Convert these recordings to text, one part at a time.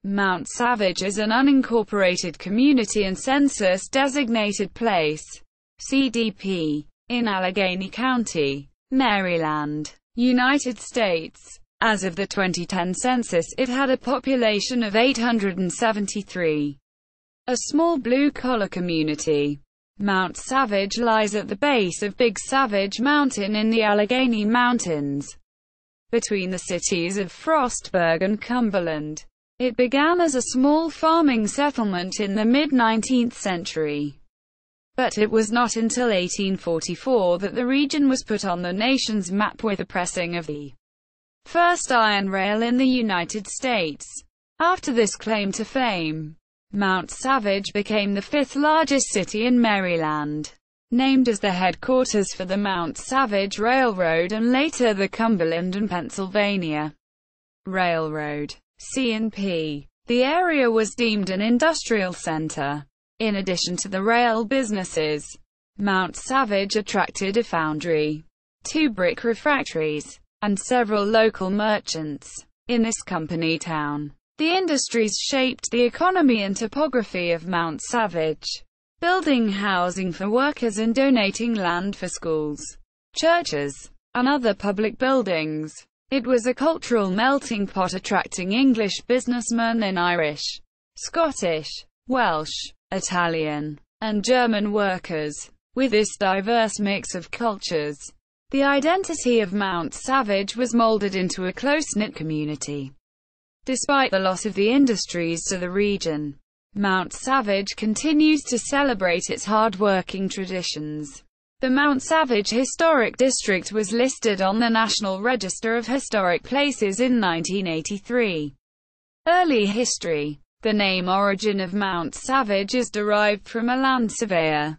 Mount Savage is an unincorporated community and census-designated place, CDP, in Allegany County, Maryland, United States. As of the 2010 census, it had a population of 873. A small blue-collar community. Mount Savage lies at the base of Big Savage Mountain in the Allegheny Mountains, between the cities of Frostburg and Cumberland. It began as a small farming settlement in the mid-19th century. But it was not until 1844 that the region was put on the nation's map with the pressing of the first iron rail in the United States. After this claim to fame, Mount Savage became the fifth largest city in Maryland, named as the headquarters for the Mount Savage Railroad and later the Cumberland and Pennsylvania Railroad, C&P. The area was deemed an industrial center. In addition to the rail businesses, Mount Savage attracted a foundry, 2 brick refractories, and several local merchants. In this company town, the industries shaped the economy and topography of Mount Savage, building housing for workers and donating land for schools, churches, and other public buildings. It was a cultural melting pot attracting English businessmen and Irish, Scottish, Welsh, Italian, and German workers. With this diverse mix of cultures, the identity of Mount Savage was molded into a close-knit community. Despite the loss of the industries to the region, Mount Savage continues to celebrate its hard-working traditions. The Mount Savage Historic District was listed on the National Register of Historic Places in 1983. Early history. The name origin of Mount Savage is derived from a land surveyor,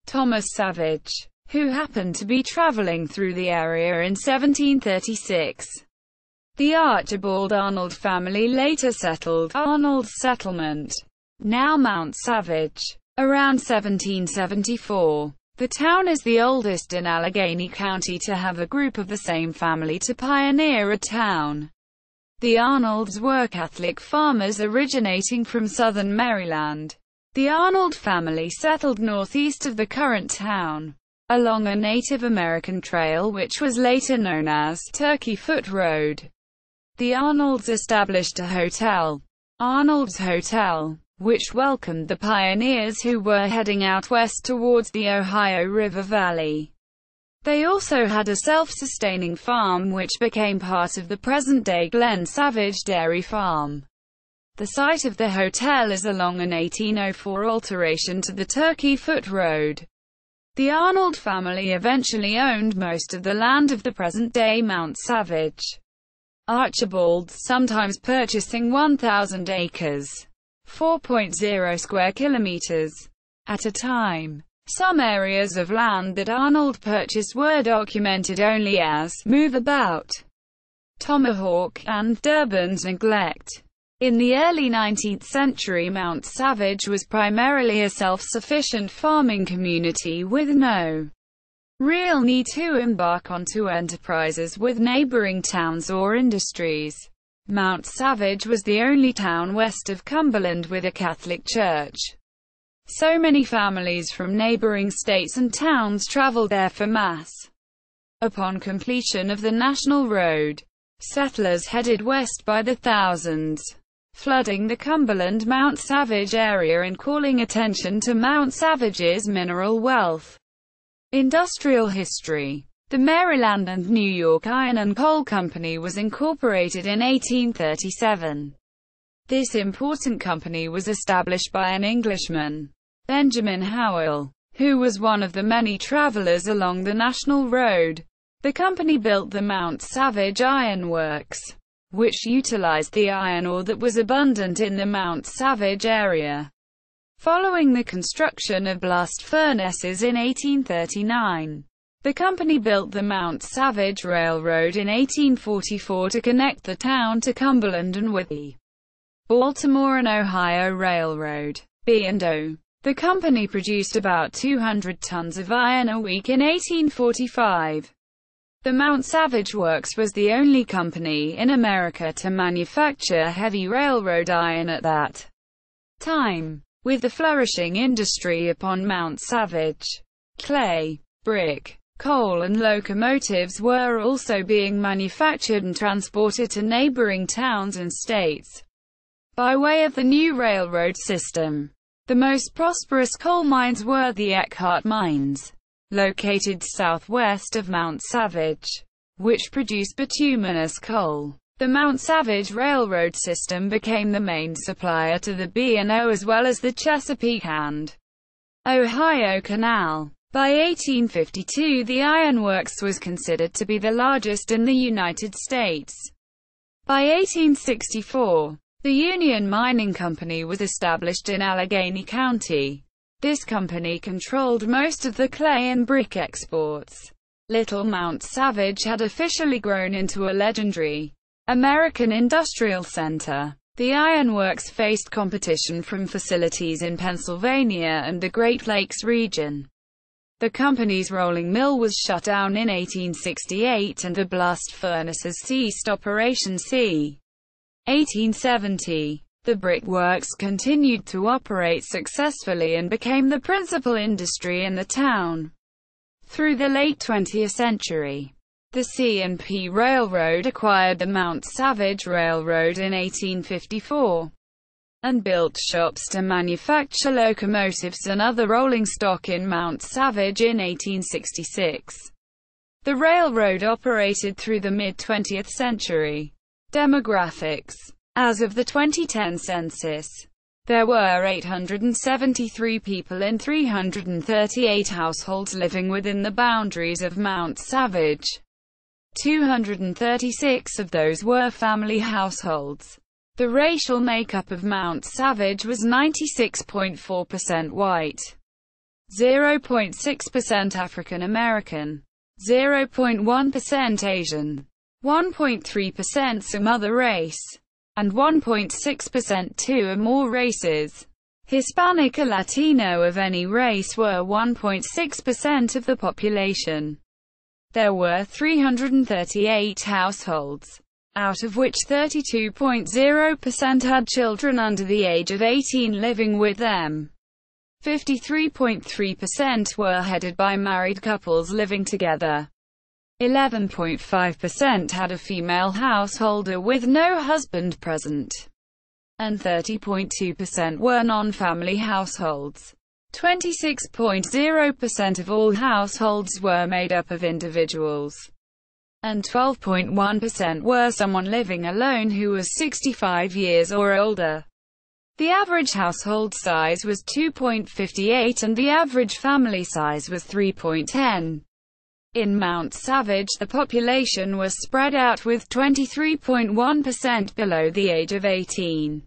Thomas Savage, who happened to be traveling through the area in 1736. The Archibald Arnold family later settled Arnold's Settlement, now Mount Savage, around 1774. The town is the oldest in Allegany County to have a group of the same family to pioneer a town. The Arnolds were Catholic farmers originating from southern Maryland. The Arnold family settled northeast of the current town, along a Native American trail which was later known as Turkey Foot Road. The Arnolds established a hotel, Arnold's Hotel, which welcomed the pioneers who were heading out west towards the Ohio River Valley. They also had a self-sustaining farm which became part of the present-day Glen Savage Dairy Farm. The site of the hotel is along an 1804 alteration to the Turkey Foot Road. The Arnold family eventually owned most of the land of the present-day Mount Savage. Archibald, sometimes purchasing 1,000 acres, 4.0 square kilometers, at a time. Some areas of land that Arnold purchased were documented only as "move about," "tomahawk," and "Durban's neglect." In the early 19th century, Mount Savage was primarily a self-sufficient farming community with no real need to embark onto enterprises with neighboring towns or industries. Mount Savage was the only town west of Cumberland with a Catholic church. So many families from neighboring states and towns traveled there for Mass. Upon completion of the National Road, settlers headed west by the thousands, flooding the Cumberland-Mount Savage area and calling attention to Mount Savage's mineral wealth. Industrial history. The Maryland and New York Iron and Coal Company was incorporated in 1837. This important company was established by an Englishman, Benjamin Howell, who was one of the many travelers along the National Road. The company built the Mount Savage Iron Works, which utilized the iron ore that was abundant in the Mount Savage area. Following the construction of blast furnaces in 1839, the company built the Mount Savage Railroad in 1844 to connect the town to Cumberland and with the Baltimore and Ohio Railroad, B&O. The company produced about 200 tons of iron a week in 1845. The Mount Savage Works was the only company in America to manufacture heavy railroad iron at that time. With the flourishing industry upon Mount Savage, clay, brick, coal and locomotives were also being manufactured and transported to neighboring towns and states by way of the new railroad system. The most prosperous coal mines were the Eckhart mines, located southwest of Mount Savage, which produced bituminous coal. The Mount Savage Railroad system became the main supplier to the B&O as well as the Chesapeake and Ohio Canal. By 1852, the ironworks was considered to be the largest in the United States. By 1864, the Union Mining Company was established in Allegany County. This company controlled most of the clay and brick exports. Little Mount Savage had officially grown into a legendary American industrial center. The ironworks faced competition from facilities in Pennsylvania and the Great Lakes region. The company's rolling mill was shut down in 1868 and the blast furnaces ceased operation c. 1870. The brickworks continued to operate successfully and became the principal industry in the town. Through the late 20th century, the C&P Railroad acquired the Mount Savage Railroad in 1854 and built shops to manufacture locomotives and other rolling stock in Mount Savage in 1866. The railroad operated through the mid-20th century. Demographics. As of the 2010 census, there were 873 people in 338 households living within the boundaries of Mount Savage. 236 of those were family households. The racial makeup of Mount Savage was 96.4% white, 0.6% African American, 0.1% Asian, 1.3% some other race, and 1.6% two or more races. Hispanic or Latino of any race were 1.6% of the population. There were 338 households, out of which 32.0% had children under the age of 18 living with them. 53.3% were headed by married couples living together. 11.5% had a female householder with no husband present. And 30.2% were non-family households. 26.0% of all households were made up of individuals. And 12.1% were someone living alone who was 65 years or older. The average household size was 2.58 and the average family size was 3.10. In Mount Savage, the population was spread out with 23.1% below the age of 18.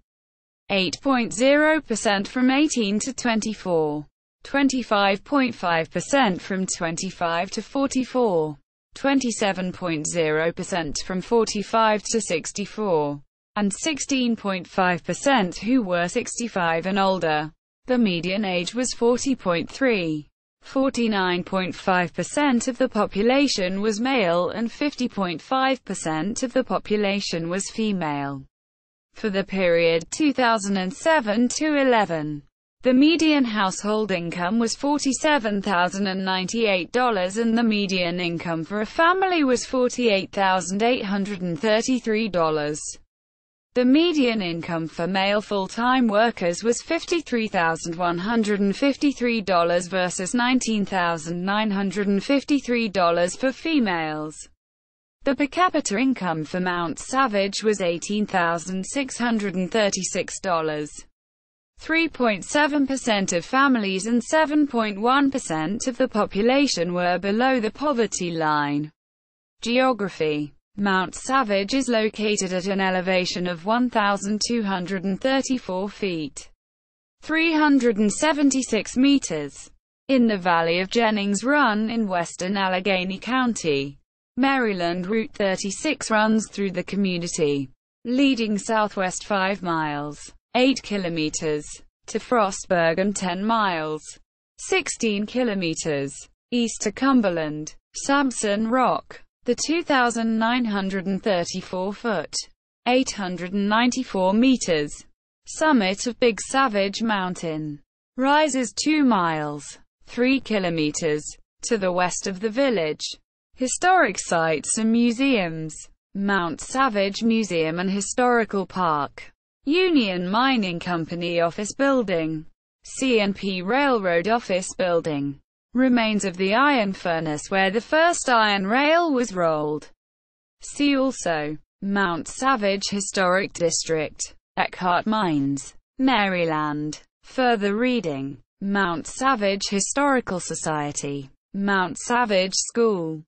8.0% from 18 to 24. 25.5% from 25 to 44. 27.0% from 45 to 64. And 16.5% who were 65 and older. The median age was 40.3. 49.5% of the population was male and 50.5% of the population was female. For the period 2007 to 11, the median household income was $47,098 and the median income for a family was $48,833. The median income for male full-time workers was $53,153 versus $19,953 for females. The per capita income for Mount Savage was $18,636. 3.7% of families and 7.1% of the population were below the poverty line. Geography. Mount Savage is located at an elevation of 1,234 feet, 376 meters, in the valley of Jennings Run in western Allegany County, Maryland. Route 36 runs through the community, leading southwest 5 miles, 8 kilometers, to Frostburg and 10 miles, 16 kilometers, east to Cumberland, Sampson Rock, The 2,934-foot, 894 meters, summit of Big Savage Mountain rises 2 miles, 3 kilometers, to the west of the village. Historic sites and museums: Mount Savage Museum and Historical Park, Union Mining Company Office Building, C&P Railroad Office Building, remains of the iron furnace where the first iron rail was rolled. See also Mount Savage Historic District, Eckhart Mines, Maryland. Further reading: Mount Savage Historical Society, Mount Savage School.